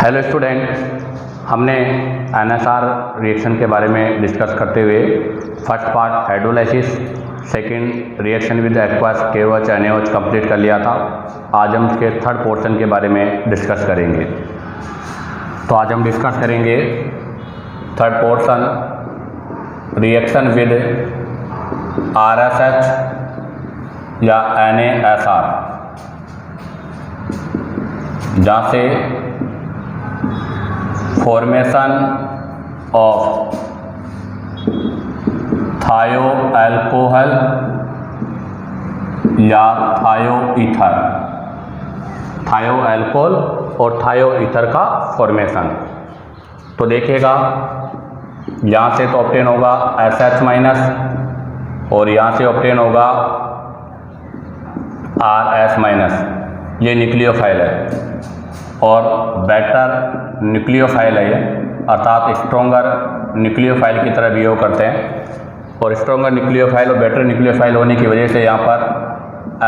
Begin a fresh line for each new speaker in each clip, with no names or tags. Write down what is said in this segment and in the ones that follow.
Hello student, हमने NSR reaction के बारे में डिस्कस करते हुए first part hydrolysis, second reaction with aqueous KOH NaOH complete कर लिया था। आज हम इसके थर्ड पोर्शन के बारे में डिस्कस करेंगे। तो आज हम डिस्कस करेंगे third portion reaction with RSH या NaSR, जहाँ से फॉर्मेशन ऑफ थायो अल्कोहल या थायो ईथर, थायो अल्कोहल और थायो ईथर का फॉर्मेशन। तो देखिएगा, यहाँ से तो ऑब्टेन होगा SH माइनस और यहाँ से ऑब्टेन होगा RS माइनस। ये न्यूक्लियोफाइल है और बेटर न्यूक्लियोफाइल है ये, अर्थात स्ट्रोंगर न्यूक्लियोफाइल की तरह बिहेव करते हैं। और स्ट्रोंगर न्यूक्लियोफाइल और बेटर न्यूक्लियोफाइल होने की वजह से यहाँ पर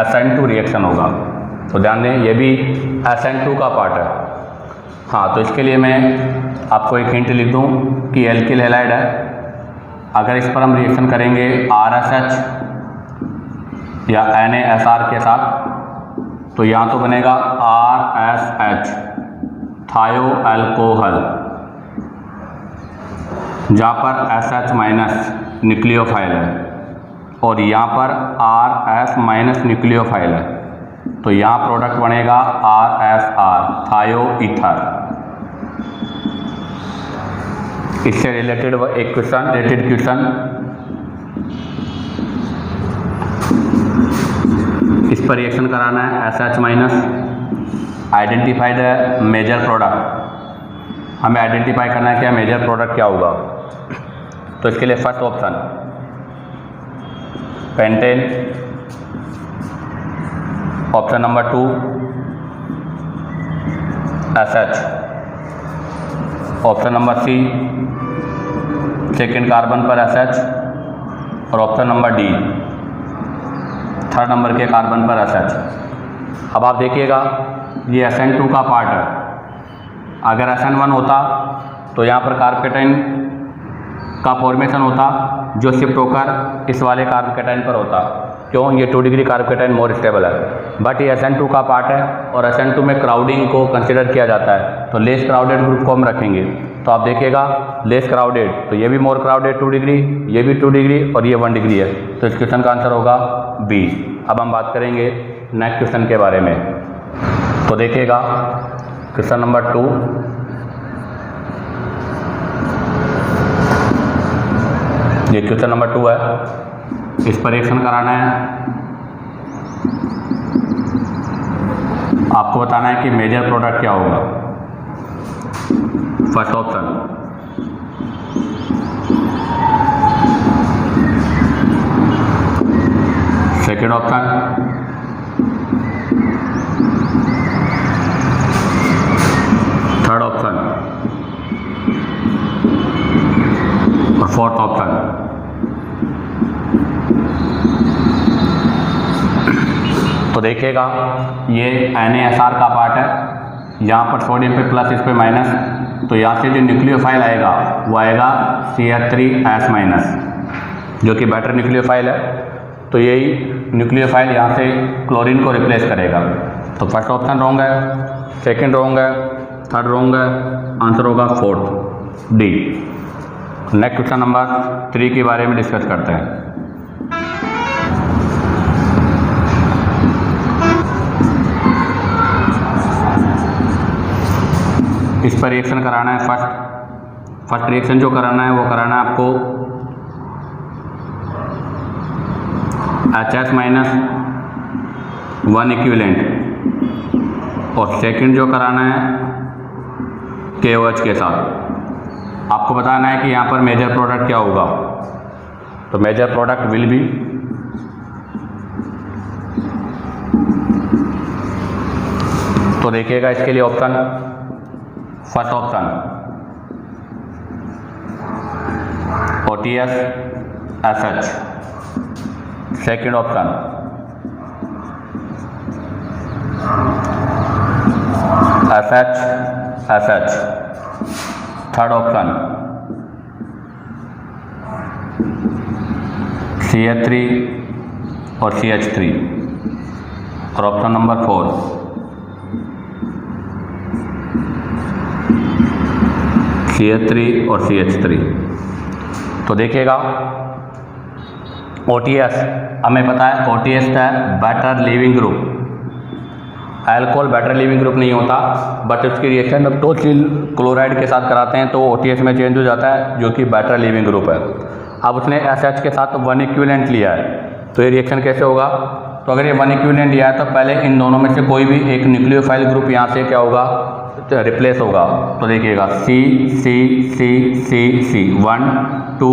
SN2 रिएक्शन होगा। तो ध्यान दें, ये भी SN2 का पार्ट है। हाँ, तो इसके लिए मैं आपको एक हिंट लिख दूँ कि एल्किल हैलाइड है। अगर इस पर हम रिएक्शन करेंगे RSH या NaSR के साथ, तो यहाँ तो बनेगा RSH थायो अल्कोहल, जहाँ पर SH माइनस न्यूक्लियोफाइल है और यहाँ पर RS माइनस न्यूक्लियोफाइल है। तो यहाँ प्रोडक्ट बनेगा RSR थायो ईथर। इससे रिलेटेड एक क्वेश्चन इस पर रिएक्शन कराना है। SH माइनस आइडेंटिफाइड है मेजर प्रोडक्ट, हमें आइडेंटिफाई करना है क्या मेजर प्रोडक्ट क्या होगा। तो इसके लिए first option pentane, option number 2 SH, option number C second carbon पर SH और option number D third number के कार्बन पर SH। अब आप देखिएगा, ये SN2 का पार्ट है। अगर SN1 होता तो यहाँ पर कार्बोकेटाइन का फॉर्मेशन होता जो शिफ्ट होकर इस वाले कार्बोकेटाइन पर होता। क्यों? ये 2 डिग्री कार्बोकेटाइन मोर स्टेबल है। बट ये SN2 का पार्ट है और SN2 में क्राउडिंग को कंसिडर किया जाता है, तो लेस क्राउडेड ग्रुप को हम रखेंगे। तो आप देखिएगा लेस क्राउडेड, तो ये भी मोर क्राउडेड 2 डिग्री, ये भी 2 डिग्री और ये 1 डिग्री है। तो इस क्वेश्चन का आंसर होगा B। अब हम बात करेंगे नेक्स्ट क्वेश्चन के बारे में। तो देखिएगा क्वेश्चन नंबर 2, ये क्वेश्चन नंबर 2 है। इस पर रिएक्शन कराना है, आपको बताना है कि मेजर प्रोडक्ट क्या होगा। First option second option third option और फोर्थ ऑप्शन। तो देखिएगा, ये NaSR का पार्ट है। यहाँ पर सोडियम पे प्लस, इस पे माइनस, तो यहाँ से जो न्यूक्लियोफाइल आएगा वो आएगा CH3S माइनस, जो कि बेटर न्यूक्लियोफाइल है। तो यही न्यूक्लियोफाइल यहाँ से क्लोरीन को रिप्लेस करेगा। तो फर्स्ट ऑप्शन रॉन्ग है, सेकंड रॉन्ग है, थर्ड रॉन्ग है, आंसर होगा fourth D। Next question number 3 के बारे में डिस्कस करते हैं। इस पर रिएक्शन कराना है। फर्स्ट रिएक्शन जो कराना है वो कराना है आपको HS माइनस 1 इक्विवेलेंट और सेकंड जो कराना है KOH के साथ। आपको बताना है कि यहाँ पर मेजर प्रोडक्ट क्या होगा। तो मेजर प्रोडक्ट विल बी तो देखिएगा, इसके लिए option first option OTS SH, second option SH SH। Third option CH3 और CH3। और ऑप्शन नंबर 4 CH3 और CH3। तो देखिएगा OTS हमें पता है OTS का better leaving group. Alcohol better leaving group नहीं होता, बट उसकी रिएक्शन अब टोसिल क्लोराइड के साथ कराते हैं तो OTS में चेंज हो जाता है, जो कि बेटर लिविंग ग्रुप है। अब उसने SH के साथ 1 इक्विवेलेंट लिया है, तो ये रिएक्शन कैसे होगा? तो अगर ये 1 इक्विवेलेंट लिया है तो पहले इन दोनों में से कोई भी एक न्यूक्लियोफाइल ग्रुप यहाँ से क्या होगा, रिप्लेस होगा। तो देखिएगा C C C C C 1 2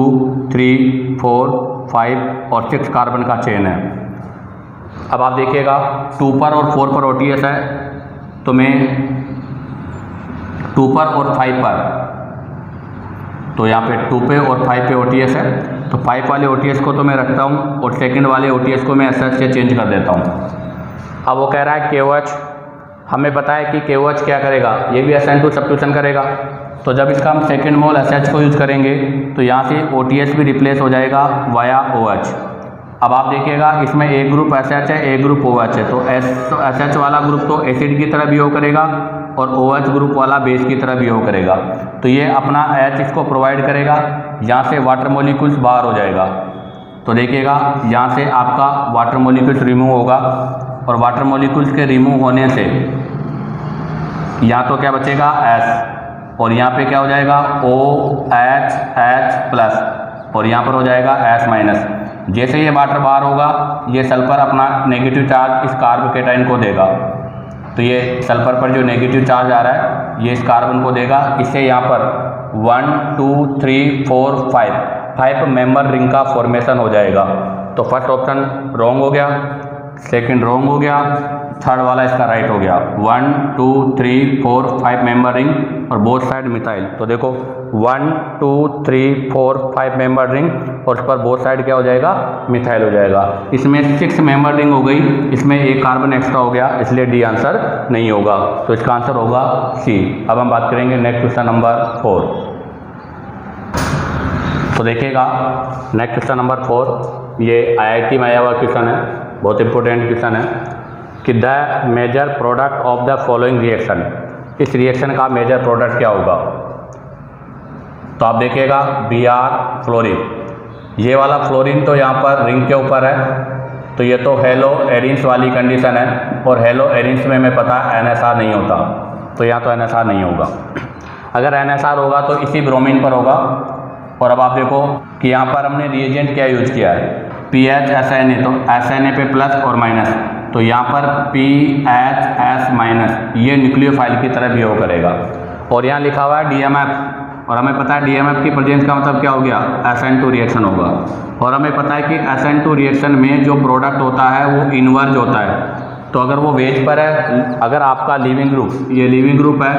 3 4 5 और 6 कार्बन का चेन है। अब आप देखिएगा 2 पर और 4 पर OTS है, तो मैं 2 पर और 5 पर, तो यहाँ पे 2 पे और 5 पे OTS है, तो 5 वाले OTS को तो मैं रखता हूँ और सेकंड वाले OTS को मैं SH से चेंज कर देता हूँ। अब वो कह रहा है KOH, हमें पता है कि KOH क्या करेगा, ये भी SN2 सब्स्टिट्यूशन करेगा। तो जब इसका हम सेकंड मोल SH को यूज करेंगे तो यहाँ से OTS भी रिप्लेस हो जाएगा वाया OH। अब आप देखिएगा इसमें एक ग्रुप SH है, एक ग्रुप OH है, तो SH वाला ग्रुप तो एसिड की तरह बिहेव करेगा और OH ग्रुप वाला बेस की तरह बिहेव करेगा। तो ये अपना H इसको प्रोवाइड करेगा, यहाँ से वाटर मोलिक्यूल्स बाहर हो जाएगा। तो देखिएगा यहाँ से आपका वाटर मोलिक्यूल्स रिमूव होगा और वाटर मोलिक्यूल्स के रिमूव होने से यहाँ तो क्या बचेगा S, और यहाँ पे क्या हो जाएगा OH प्लस, और यहाँ पर हो जाएगा S माइनस। जैसे ये वाटर बाहर होगा ये सल्फर अपना नेगेटिव चार्ज इस कार्ब केटाइन को देगा, तो ये सल्फर पर जो नेगेटिव चार्ज आ रहा है ये इस कार्बन को देगा। इससे यहाँ पर 1 2 3 4 5 मेंबर रिंग का फॉर्मेशन हो जाएगा। तो फर्स्ट ऑप्शन रॉन्ग हो गया, सेकंड रॉन्ग हो गया, थर्ड वाला इसका राइट हो गया। 1 2 3 4 5 मेंबर रिंग और बोथ साइड मिथाइल। तो देखो 1 2 3 4 5 मेंबर रिंग और उस पर बोथ साइड क्या हो जाएगा, मिथाइल हो जाएगा। इसमें 6 मेंबर रिंग हो गई, इसमें एक कार्बन एक्स्ट्रा हो गया, इसलिए डी आंसर नहीं होगा। तो इसका आंसर होगा सी। अब हम बात करेंगे नेक्स्ट क्वेश्चन नंबर 4। तो देखिएगा नेक्स्ट क्वेश्चन नंबर 4 ये IIT में आया हुआ क्वेश्चन है, बहुत इंपॉर्टेंट क्वेश्चन है कि the major product of the following reaction, इस रिएक्शन का मेजर प्रोडक्ट क्या होगा। तो आप देखिएगा Br फ्लोरीन, ये वाला फ्लोरीन तो यहाँ पर रिंग के ऊपर है, तो ये तो हेलो एरिन्स वाली कंडीशन है, और हेलो एरिन्स में हमें पता है NSR नहीं होता, तो यहाँ तो NSR नहीं होगा। अगर NSR होगा तो इसी ब्रोमीन पर होगा। और अब आप देखो कि यहाँ पर हमने रिएजेंट क्या यूज किया है, PHSNA, तो SNA पे प्लस और माइनस, तो यहाँ पर PHS माइनस ये न्यूक्लियोफाइल की तरह बिहेव करेगा। और यहाँ लिखा हुआ है DMF, और हमें पता है DMF की प्रेजेंस का मतलब क्या हो गया, SN2 रिएक्शन होगा। और हमें पता है कि SN2 रिएक्शन में जो प्रोडक्ट होता है वो इनवर्ज होता है। तो अगर वो वेज पर है, अगर आपका लिविंग ग्रुप, ये लिविंग ग्रुप है,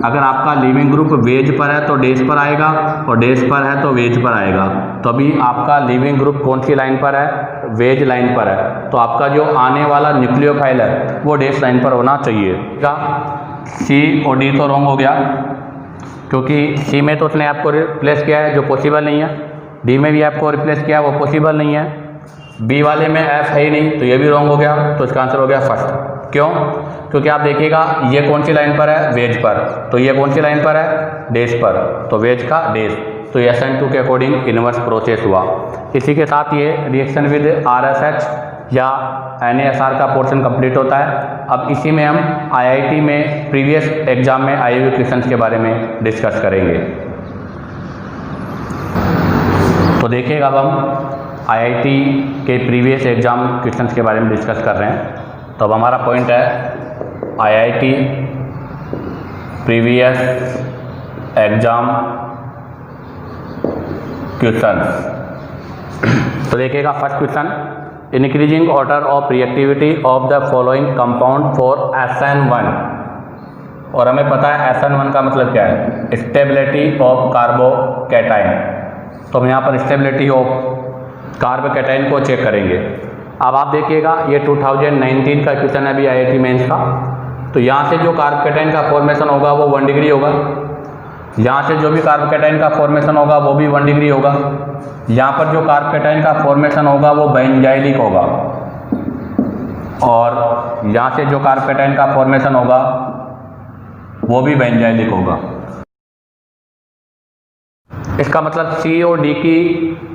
अगर आपका लिविंग ग्रुप वेज पर है तो डेज पर आएगा, और डेज पर है तो वेज पर आएगा। तो अभी आपका लिविंग ग्रुप कौन सी लाइन पर है, वेज लाइन पर है, तो आपका जो आने वाला न्यूक्लियोफाइल है वो डेज लाइन पर होना चाहिए। क्या C और D तो रॉन्ग हो गया, क्योंकि C में तो उसने आपको रिप्लेस किया है जो पॉसिबल नहीं है, D में भी आपको रिप्लेस किया वो पॉसिबल नहीं है, B वाले में F है ही नहीं, तो ये भी रॉन्ग हो गया। तो इसका आंसर हो गया फर्स्ट। क्यों? क्योंकि आप देखिएगा ये कौन सी लाइन पर है, वेज पर, तो ये कौन सी लाइन पर है, डेज पर, तो वेज का डेज, तो SN2 के अकॉर्डिंग इन्वर्स प्रोसेस हुआ। इसी के साथ ये रिएक्शन विद RSH या NaSR का पोर्शन कंप्लीट होता है। अब इसी में हम IIT में प्रीवियस एग्जाम में आए हुए क्वेश्चन के बारे में डिस्कस करेंगे। तो देखिएगा अब हम IIT के प्रीवियस एग्जाम क्वेश्चंस के बारे में डिस्कस कर रहे हैं। तो अब हमारा पॉइंट है IIT प्रीवियस एग्जाम क्वेश्चन। तो देखिएगा first question, increasing order of reactivity of the following compound for SN1। और हमें पता है SN1 का मतलब क्या है, स्टेबिलिटी ऑफ कार्बोकैटाइन। तो हम यहाँ पर स्टेबिलिटी ऑफ कार्बोकैटाइन को चेक करेंगे। अब आप देखिएगा ये 2019 का क्वेश्चन है अभी IIT मेंस का। तो तो यहाँ से जो कार्बोकेटाइन का फॉर्मेशन होगा वो 1 डिग्री होगा, यहाँ से जो भी कार्बोकेटाइन का फॉर्मेशन होगा वो भी 1 डिग्री होगा, यहाँ पर जो कार्बोकेटाइन का फॉर्मेशन होगा वो बेंजाइलिक होगा, और यहाँ से जो कार्बोकेटाइन का फॉर्मेशन होगा वो भी बेंजाइलिक होगा। इसका मतलब सी और डी की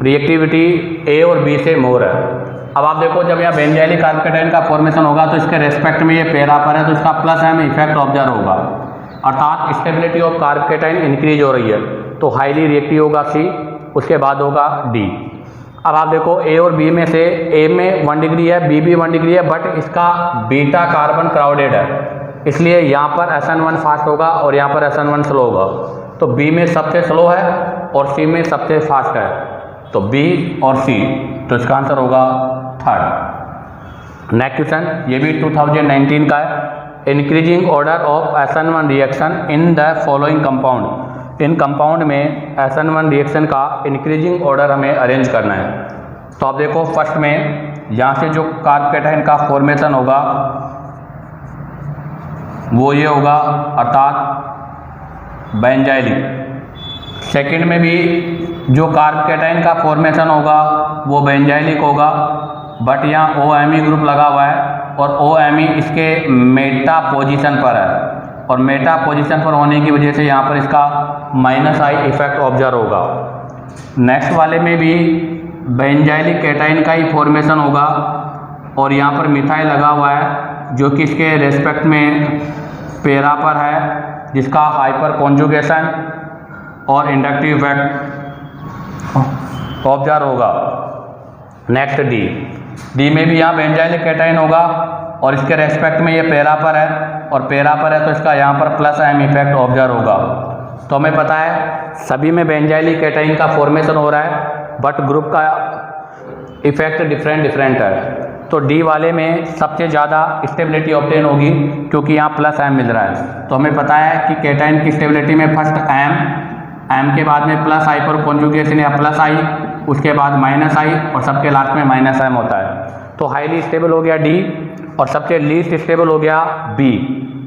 रिएक्टिविटी ए और बी से मोर है। अब आप देखो जब यहाँ बेंजाइलिक कार्बोकेटाइन का फॉर्मेशन होगा तो इसके रेस्पेक्ट में ये पैरा पर है तो इसका प्लस एम इफेक्ट ऑब्जर्व होगा, अर्थात स्टेबिलिटी ऑफ कार्बोकेटाइन इंक्रीज हो रही है, तो हाईली रिएक्टिव होगा सी, उसके बाद होगा डी। अब आप देखो ए और बी में से ए में 1 डिग्री है, बी भी 1 डिग्री है, बट इसका बीटा कार्बन क्राउडेड है, इसलिए यहाँ पर SN1 फास्ट होगा और यहाँ पर SN1 स्लो होगा। तो बी में सबसे स्लो है और सी में सबसे फास्ट है, तो बी और सी, तो इसका आंसर होगा थर्ड। नेक्स्ट क्वेश्चन, ये भी 2019 का है। Increasing order of SN1 reaction in the following compound. In compound में SN1 रिएक्शन का इंक्रीजिंग ऑर्डर हमें अरेंज करना है। तो आप देखो फर्स्ट में यहाँ से जो कार्बोकेटाइन का फॉर्मेशन होगा वो ये होगा, अर्थात बेंजाइलिक। सेकंड में भी जो कार्बोकेटाइन का फॉर्मेशन होगा वो बेंजाइलिक होगा, बट यहाँ OMe ग्रुप लगा हुआ है और OMe इसके मेटा पोजीशन पर है, और मेटा पोजीशन पर होने की वजह से यहाँ पर इसका -I इफेक्ट ऑब्जर्व होगा। नेक्स्ट वाले में भी बेंजाइलिक कैटाइन का ही फॉर्मेशन होगा और यहाँ पर मिथाइल लगा हुआ है जो कि इसके रेस्पेक्ट में पैरा पर है, जिसका हाइपर कॉन्जुगेशन और इंडक्टिव इफेक्ट ऑब्जर्व होगा। नेक्स्ट डी में भी यहाँ बेंजाइलिक कैटाइन होगा और इसके रेस्पेक्ट में ये पैरा पर है, और पैरा पर है तो इसका यहाँ पर +M इफेक्ट ऑब्जर्व होगा। तो हमें पता है सभी में बेंजाइलिक कैटाइन का फॉर्मेशन हो रहा है, बट ग्रुप का इफेक्ट डिफरेंट है। तो डी वाले में सबसे ज़्यादा स्टेबिलिटी ऑब्टेन होगी क्योंकि यहाँ +M मिल रहा है। तो हमें पता है कि कैटाइन की स्टेबिलिटी में फर्स्ट M के बाद में +I पर कॉन्जुगेशन या +I, उसके बाद -I और सबके लास्ट में -M होता है। तो हाईली स्टेबल हो गया डी और सबसे लीस्ट स्टेबल हो गया बी,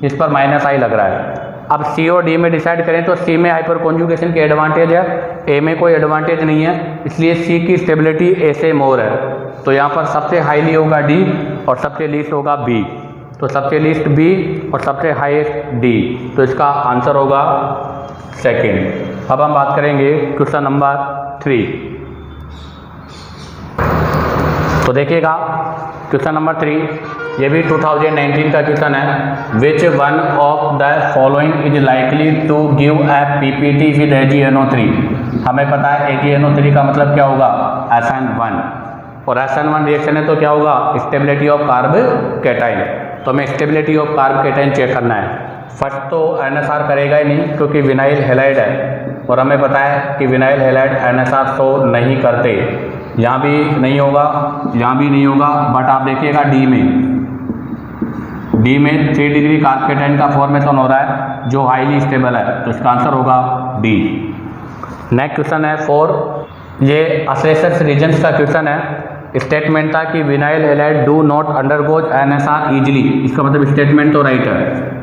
जिस पर -I लग रहा है। अब सी और डी में डिसाइड करें तो सी में हाइपर कॉन्जुगेशन की एडवांटेज है, ए में कोई एडवांटेज नहीं है, इसलिए सी की स्टेबिलिटी ए से मोर है। तो यहाँ पर सबसे हाईली होगा डी और सबसे लीस्ट होगा बी, तो सबसे लीस्ट बी और सबसे हाईएस्ट डी, तो इसका आंसर होगा सेकंड। अब हम बात करेंगे क्वेश्चन नंबर 3। तो देखिएगा क्वेश्चन नंबर 3, ये भी 2019 का क्वेश्चन है। Which one of the following is likely to give a PPT with AgNO3। हमें पता है AgNO3 का मतलब क्या होगा, SN1, और SN1 रिएक्शन है तो क्या होगा, स्टेबिलिटी ऑफ कार्बोकेटाइन। तो हमें स्टेबिलिटी ऑफ कार्बोकेटाइन चेक करना है। फर्स्ट तो NSR करेगा ही नहीं क्योंकि विनाइल हैलाइड है, और हमें पता है कि विनाइल हैलाइड NSR शो नहीं करते, यहाँ भी नहीं होगा, यहाँ भी नहीं होगा। बट आप देखिएगा डी में 3 डिग्री कार्बोकेटाइन का फॉर्मेशन हो रहा है जो हाईली स्टेबल है, तो इसका आंसर होगा डी। नेक्स्ट क्वेश्चन है 4, ये असेसर्स रीजन्स का क्वेश्चन है। स्टेटमेंट था कि vinyl halide do not undergoes NSR easily, इसका मतलब स्टेटमेंट तो राइट है।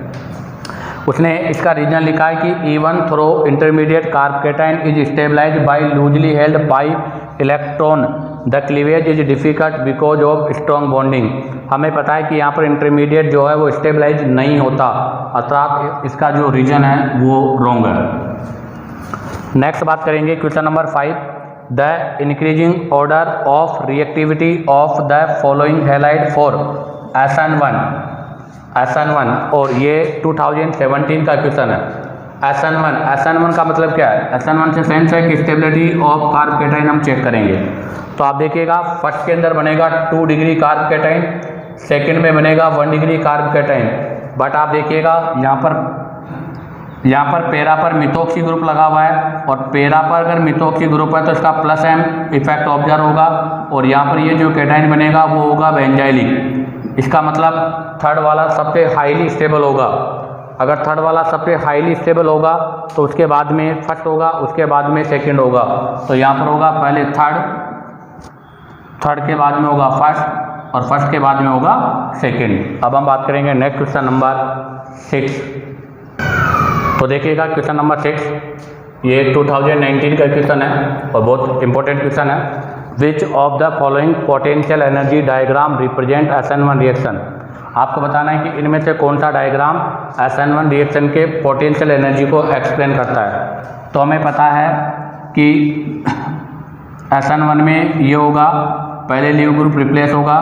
उसने इसका रीजन लिखा है कि even though intermediate carbocation is stabilise by loosely held pi electron the cleavage is difficult because of strong bonding. हमें पता है कि यहाँ पर इंटरमीडिएट जो है वो स्टेबलाइज नहीं होता, अर्थात इसका जो रीजन है वो रॉन्ग है। नेक्स्ट बात करेंगे question number 5, the increasing order of reactivity of the following halide for SN1, और ये 2017 का क्वेश्चन है। SN1 का मतलब क्या है, SN1 से सेंस है कि स्टेबिलिटी ऑफ कार्बोकेटाइन हम चेक करेंगे। तो आप देखिएगा फर्स्ट के अंदर बनेगा 2 डिग्री कार्बोकेटाइन, सेकंड में बनेगा 1 डिग्री कार्बोकेटाइन, बट आप देखिएगा यहाँ पर पैरा पर मिथोक्सी ग्रुप लगा हुआ है, और पैरा पर अगर मिथोक्सी ग्रुप है तो इसका +M इफेक्ट ऑब्जर्व होगा, और यहाँ पर ये जो कैटाइन बनेगा वो होगा बेंजाइलिक। इसका मतलब थर्ड वाला सबसे हाईली स्टेबल होगा। अगर थर्ड वाला सबसे हाईली स्टेबल होगा तो उसके बाद में फर्स्ट होगा, उसके बाद में सेकंड होगा। तो यहाँ पर होगा पहले थर्ड के बाद में होगा फर्स्ट, और फर्स्ट के बाद में होगा सेकंड। अब हम बात करेंगे नेक्स्ट क्वेश्चन नंबर 6। तो देखिएगा क्वेश्चन नंबर 6, ये 2019 का क्वेश्चन है और बहुत इंपॉर्टेंट क्वेश्चन है। Which of the following potential energy diagram represent SN1 reaction. आपको बताना है कि इनमें से कौन सा डायग्राम SN1 रिएक्शन के पोटेंशियल एनर्जी को एक्सप्लेन करता है। तो हमें पता है कि SN1 में ये होगा, पहले लीव ग्रुप रिप्लेस होगा,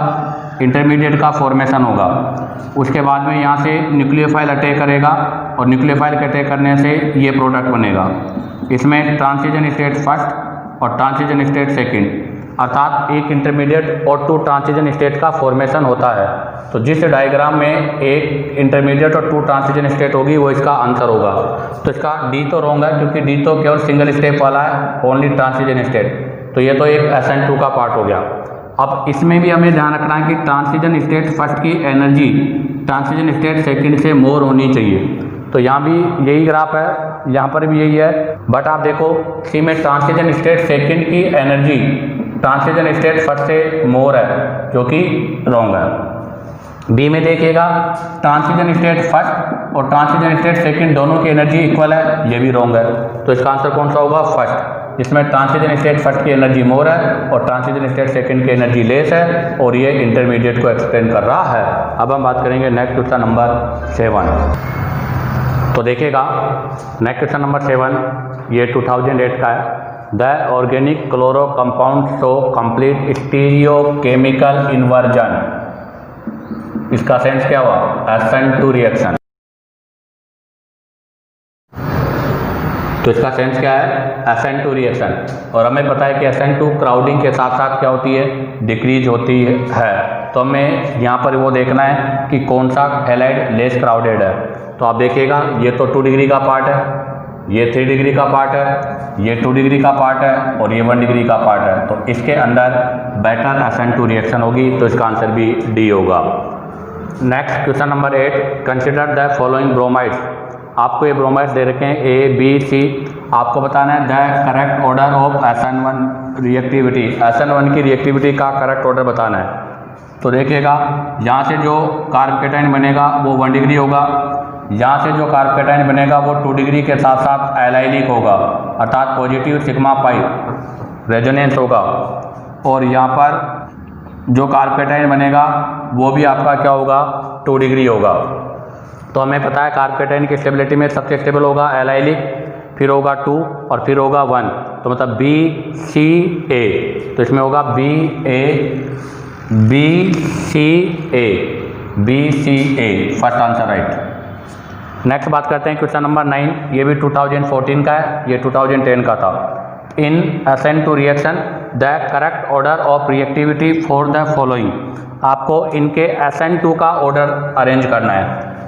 इंटरमीडिएट का फॉर्मेशन होगा, उसके बाद में यहाँ से न्यूक्लियोफाइल अटैक करेगा और न्यूक्लियोफाइल के अटैक करने से ये प्रोडक्ट बनेगा। इसमें ट्रांजिशन स्टेट फर्स्ट और ट्रांजिशन स्टेट सेकंड, अर्थात एक इंटरमीडिएट और 2 ट्रांजिशन स्टेट का फॉर्मेशन होता है। तो जिस डायग्राम में एक इंटरमीडिएट और 2 ट्रांजिशन स्टेट होगी वो इसका आंसर होगा। तो इसका डी तो रॉन्ग है, क्योंकि डी तो केवल सिंगल स्टेप वाला है, ओनली ट्रांजिशन स्टेट। तो ये तो एक SN2 का पार्ट हो गया। अब इसमें भी हमें ध्यान रखना है कि ट्रांजिशन स्टेट फर्स्ट की एनर्जी ट्रांजिशन स्टेट सेकंड से मोर होनी चाहिए। तो यहाँ भी यही ग्राफ है, यहाँ पर भी यही है, बट आप देखो सी में ट्रांजिशन स्टेट सेकंड की एनर्जी ट्रांजिशन स्टेट फर्स्ट से मोर है, जो कि रॉन्ग है। बी में देखिएगा ट्रांजिशन स्टेट फर्स्ट और ट्रांजिशन स्टेट सेकंड दोनों की एनर्जी इक्वल है, ये भी रॉन्ग है। तो इसका आंसर कौन सा होगा? फर्स्ट, जिसमें ट्रांजिशन स्टेट फर्स्ट की एनर्जी मोर है और ट्रांजिशन स्टेट सेकंड की एनर्जी लेस है, और ये इंटरमीडिएट को एक्सप्लेन कर रहा है। अब हम बात करेंगे नेक्स्ट क्वेश्चन नंबर 7। तो देखिएगा नेक्स्ट क्वेश्चन नंबर 7, ये 2008 का है। The organic chloro compound show complete stereochemical inversion. इसका सेंस क्या हुआ? SN2 reaction. तो इसका सेंस क्या है? SN2 reaction. और हमें पता है कि SN2 क्राउडिंग के साथ साथ क्या होती है? डिक्रीज होती है। तो हमें यहाँ पर वो देखना है कि कौन सा हैलाइड लेस क्राउडेड है। तो आप देखिएगा ये तो 2 डिग्री का पार्ट है, ये 3 डिग्री का पार्ट है, ये 2 डिग्री का पार्ट है और ये 1 डिग्री का पार्ट है। तो इसके अंदर बेटर SN2 रिएक्शन होगी, तो इसका आंसर भी डी होगा। Next question number 8, consider the following bromides. आपको ये ब्रोमाइड्स दे रखे हैं A, B, C। आपको बताना है the correct order of SN1 reactivity. SN1 की रिएक्टिविटी का करेक्ट ऑर्डर बताना है। तो देखिएगा यहाँ से जो कार्बोकेटाइन बनेगा वो 1 डिग्री होगा, यहाँ से जो कार्बोकेटाइन बनेगा वो 2 डिग्री के साथ साथ एलाइलिक होगा, अर्थात पॉजिटिव सिग्मा पाई रेजोनेंस होगा, और यहाँ पर जो कार्बोकेटाइन बनेगा वो भी आपका क्या होगा? 2 डिग्री होगा। तो हमें पता है कार्बोकेटाइन की स्टेबिलिटी में सबसे स्टेबल होगा एलाइलिक, फिर होगा 2 और फिर होगा 1। तो मतलब BCA, तो इसमें होगा BCA, first answer right. Next बात करते हैं क्वेश्चन नंबर 9, ये भी 2014 का है, ये 2010 का था। इन SN2 reaction the correct order of reactivity for the following. आपको इनके SN2 का ऑर्डर अरेंज करना है,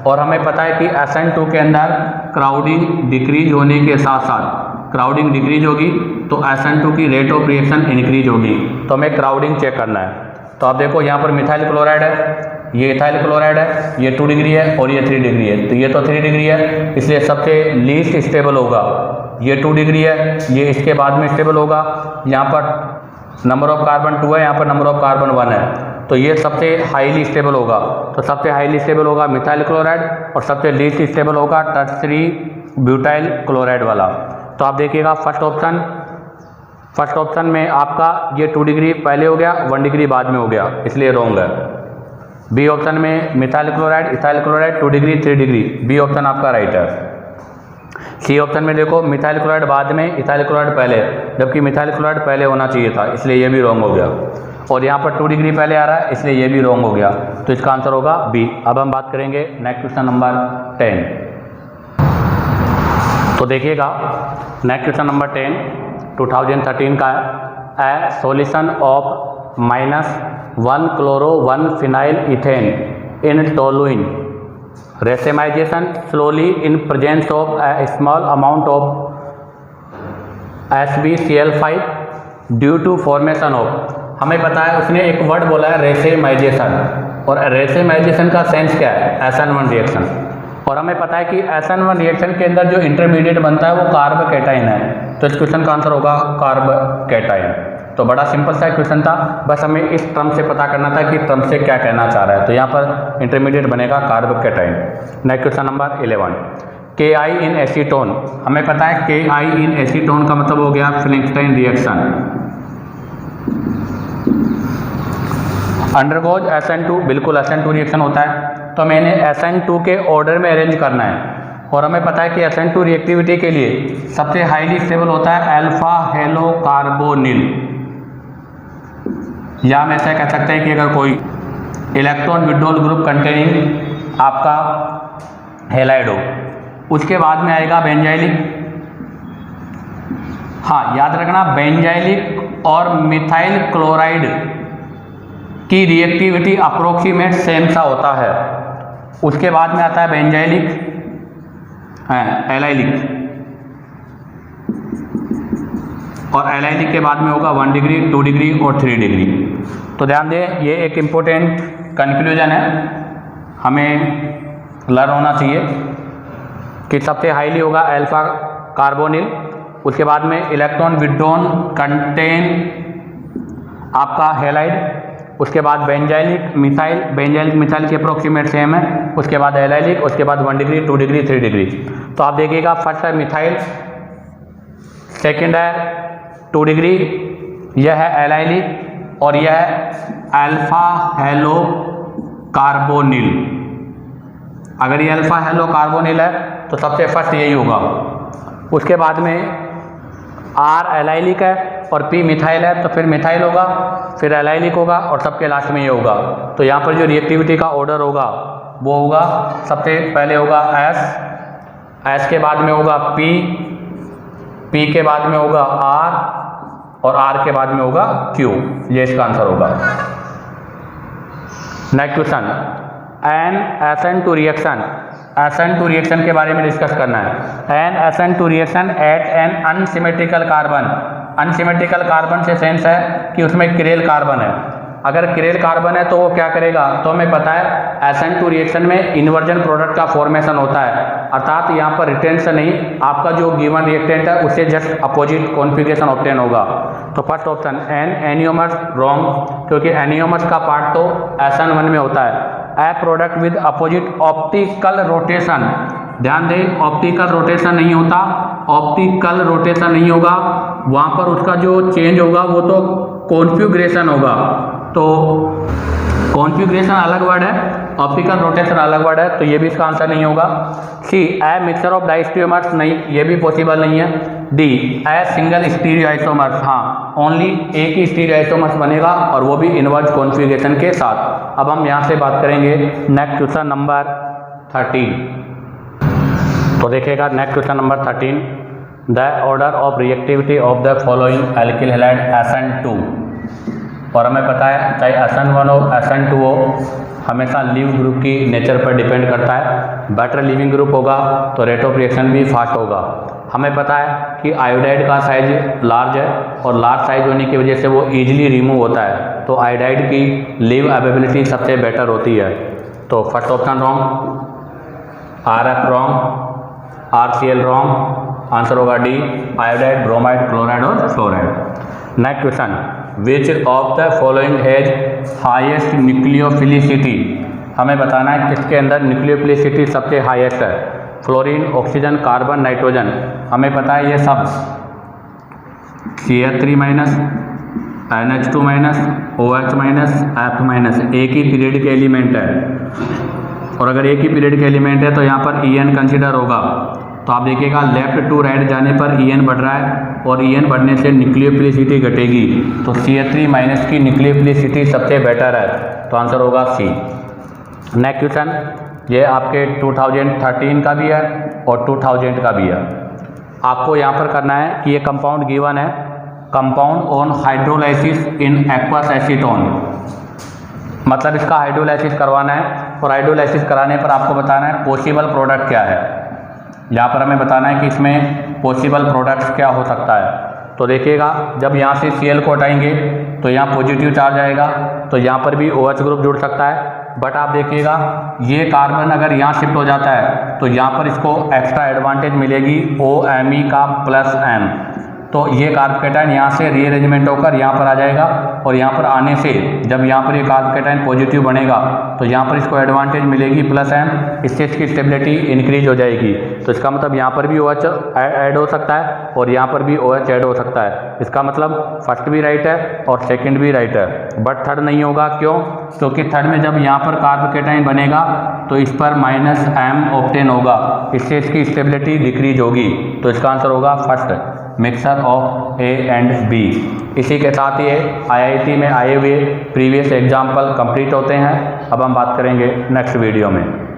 और हमें पता है कि SN2 के अंदर क्राउडिंग डिक्रीज होने के साथ साथ क्राउडिंग डिक्रीज होगी तो SN2 की रेट ऑफ रिएक्शन इंक्रीज होगी। तो हमें क्राउडिंग चेक करना है। तो आप देखो यहाँ पर मिथाइल क्लोराइड है, ये इथाइल क्लोराइड है, ये 2 डिग्री है और ये 3 डिग्री है। तो ये तो 3 डिग्री है, इसलिए सबसे लीस्ट स्टेबल होगा। ये 2 डिग्री है, ये इसके बाद में स्टेबल होगा। यहाँ पर नंबर ऑफ कार्बन 2 है, यहाँ पर नंबर ऑफ कार्बन 1 है, तो ये सबसे हाईली स्टेबल होगा। तो सबसे हाईली स्टेबल होगा मिथाइल क्लोराइड और सबसे लीस्ट स्टेबल होगा टर्सरी ब्यूटाइल क्लोराइड वाला। तो आप देखिएगा फर्स्ट ऑप्शन में आपका ये 2 डिग्री पहले हो गया, 1 डिग्री बाद में हो गया, इसलिए रॉन्ग है। बी ऑप्शन में methyl chloride, ethyl chloride 2 degree 3 degree, B option आपका राइट है। सी ऑप्शन में देखो मिथाइल क्लोराइड बाद में, इथाइल क्लोराइड पहले, जबकि मिथाइल क्लोराइड पहले होना चाहिए था, इसलिए ये भी रॉन्ग हो गया। और यहाँ पर 2 डिग्री पहले आ रहा है, इसलिए ये भी रॉन्ग हो गया। तो इसका आंसर होगा बी। अब हम बात करेंगे नेक्स्ट क्वेश्चन नंबर 10। तो देखिएगा नेक्स्ट क्वेश्चन नंबर 10 2013 का है। A solution of -1 chloro 1 phenyl ethane in toluene racemization slowly in presence of a small amount of SbCl5 due to formation of. हमें पता है उसने एक वर्ड बोला है रेसेमाइजेशन, और रेसेमाइजेशन का सेंस क्या है? SN1 reaction. और हमें पता है कि SN1 रिएक्शन के अंदर जो इंटरमीडिएट बनता है वो कार्ब कैटाइन है। तो इस क्वेश्चन का आंसर होगा कार्ब कैटाइन। तो बड़ा सिंपल सा क्वेश्चन था, बस हमें इस टर्म से पता करना था कि टर्म से क्या कहना चाह रहा है। तो यहाँ पर इंटरमीडिएट बनेगा carbocation. Next question number 11, Ki इन एसीटोन। हमें पता है Ki इन एसीटोन का मतलब हो गया फ्लिंकस्टाइन रिएक्शन। अंडरगोज SN2, बिल्कुल SN2 रिएक्शन होता है। तो मैंने SN2 के ऑर्डर में अरेंज करना है, और हमें पता है कि SN2 रिएक्टिविटी के लिए सबसे हाईली स्टेबल होता है अल्फा हेलो कार्बोनिल, या हम ऐसा कह सकते हैं कि अगर कोई इलेक्ट्रॉन विड्रॉल ग्रुप कंटेनिंग आपका हेलाइड हो, उसके बाद में आएगा बेंजाइलिक। हाँ, याद रखना बेंजाइलिक और मिथाइल क्लोराइड की रिएक्टिविटी अप्रोक्सीमेट सेम सा होता है। उसके बाद में आता है बेंजाइलिक, एलाइलिक, और एलाइलिक के बाद में होगा 1 डिग्री, 2 डिग्री और 3 डिग्री। तो ध्यान दें, ये एक इम्पोर्टेंट कंक्लूजन है, हमें लर्न होना चाहिए कि सबसे हाईली होगा अल्फा कार्बोनिल, उसके बाद में इलेक्ट्रॉन विड्रॉन कंटेन आपका हेलाइड, उसके बाद बेंजाइलिक मिथाइल, बेंजाइलिक मिथाइल के अप्रोक्सीमेट सेम है, उसके बाद एलाइलिक, उसके बाद 1 डिग्री, 2 डिग्री, 3 डिग्री। तो आप देखिएगा फर्स्ट है मिथाइल, सेकंड है 2 डिग्री, यह है एलाइलिक, और यह है अल्फा हेलो कार्बोनिल। अगर ये अल्फा हेलो कार्बोनिल है तो सबसे फर्स्ट यही होगा। उसके बाद में R एलाइलिक है और P मिथाइल है, तो फिर मिथाइल होगा, फिर एलाइलिक होगा, और सबके लास्ट में ये होगा। तो यहाँ पर जो रिएक्टिविटी का ऑर्डर होगा वो होगा, सबसे पहले होगा S के बाद में होगा P के बाद में होगा R, और R के बाद में होगा Q। ये इसका आंसर होगा। Next question, an SN2 reaction. SN2 reaction के बारे में डिस्कस करना है। An SN2 reaction at an unsymmetrical carbon. Unsymmetrical carbon से सेंस है कि उसमें किरेल कार्बन है। अगर किरेल कार्बन है तो वो क्या करेगा, तो हमें पता है SN2 रिएक्शन में इन्वर्जन प्रोडक्ट का फॉर्मेशन होता है, अर्थात यहाँ पर रिटेंशन नहीं, आपका जो गिवन रिएक्टेंट है उससे जस्ट अपोजिट कॉन्फ़िगरेशन ऑब्टेन होगा। तो first option an enantiomers wrong, क्योंकि एनियोमर्स का पार्ट तो SN1 में होता है। A product with opposite optical rotation, ध्यान दें ऑप्टिकल रोटेशन नहीं होता, ऑप्टिकल रोटेशन नहीं होगा, वहाँ पर उसका जो चेंज होगा वो तो कॉन्फ़िगरेशन होगा। तो कॉन्फ़िगरेशन अलग वर्ड है, ऑप्टिकल रोटेशन अलग वर्ड है, तो ये भी इसका आंसर नहीं होगा। सी ए मिक्सचर ऑफ डाइस्टीरियोमर्स, नहीं, ये भी पॉसिबल नहीं है। D a single stereo isomers, हाँ, ओनली एक ही स्टीरियो आइसोमर्स बनेगा, और वो भी इनवर्स कॉन्फ़िगरेशन के साथ। अब हम यहाँ से बात करेंगे नेक्स्ट क्वेश्चन नंबर 13। तो देखिएगा next question number 13, the order of reactivity of the following alkyl halide SN2। और हमें पता है चाहे SN1 हो SN2 हो, हमेशा लीव ग्रुप की नेचर पर डिपेंड करता है। बेटर लीविंग ग्रुप होगा तो रेट ऑफ रिएक्शन भी फास्ट होगा। हमें पता है कि आयोडाइड का साइज लार्ज है, और लार्ज साइज होने की वजह से वो ईजिली रिमूव होता है, तो आयोडाइड की लीव अवेलेबिलिटी सबसे बेटर होती है। तो first option wrong, RF wrong, RCl wrong, answer होगा डी आयोडाइड, ब्रोमाइड, क्लोराइड और fluoride. Next question, which of the following has highest nucleophilicity. हमें बताना है किसके अंदर न्यूक्लियोफिलिसिटी सबसे हाईएस्ट है। Fluorine, oxygen, carbon, nitrogen. हमें पता है ये सब CH3 minus, NH2 minus, OH minus, F minus, एक ही पीरियड के एलिमेंट है, और अगर एक ही पीरियड के एलिमेंट है तो यहाँ पर EN कंसिडर होगा। तो आप देखिएगा लेफ्ट टू राइट जाने पर EN बढ़ रहा है, और EN बढ़ने से न्यूक्लियोफिलिसिटी घटेगी, तो CH3 माइनस की न्यूक्लियोफिलिसिटी सबसे बेटर है, तो आंसर होगा सी। नेक्स्ट क्वेश्चन, ये आपके 2013 का भी है और 2000 का भी है। आपको यहाँ पर करना है कि ये कंपाउंड गिवन है, compound on hydrolysis in aqueous acetone, मतलब इसका हाइड्रोलाइसिस करवाना है, और हाइड्रोलाइसिस कराने पर आपको बताना है पॉसिबल प्रोडक्ट क्या है। यहाँ पर हमें बताना है कि इसमें पॉसिबल प्रोडक्ट्स क्या हो सकता है। तो देखिएगा जब यहाँ से Cl को हटाएंगे तो यहाँ पॉजिटिव चार्ज आएगा, तो यहाँ पर भी OH ग्रुप जुड़ सकता है। बट आप देखिएगा ये कार्बन अगर यहाँ शिफ्ट हो जाता है तो यहाँ पर इसको एक्स्ट्रा एडवांटेज मिलेगी OMe का +M। तो ये कार्बोकेटाइन यहाँ से रीअरेंजमेंट होकर यहाँ पर आ जाएगा, और यहाँ पर आने से जब यहाँ पर ये कार्बोकेटाइन पॉजिटिव बनेगा तो यहाँ पर इसको एडवांटेज मिलेगी +m, इससे इसकी स्टेबिलिटी इंक्रीज हो जाएगी। तो इसका मतलब यहाँ पर भी OH ऐड हो सकता है और यहाँ पर भी OH ऐड हो सकता है। इसका मतलब फर्स्ट भी राइट है और सेकंड भी राइट है, बट थर्ड नहीं होगा। क्यों? क्योंकि थर्ड में जब यहाँ पर कार्बोकेटाइन बनेगा तो इस पर -m ऑब्टेन होगा, इससे इसकी स्टेबिलिटी डिक्रीज होगी। तो इसका आंसर होगा first, mixture of A and B। इसी के साथ ये IIT में आए हुए प्रीवियस एग्जाम्पल कंप्लीट होते हैं। अब हम बात करेंगे नेक्स्ट वीडियो में।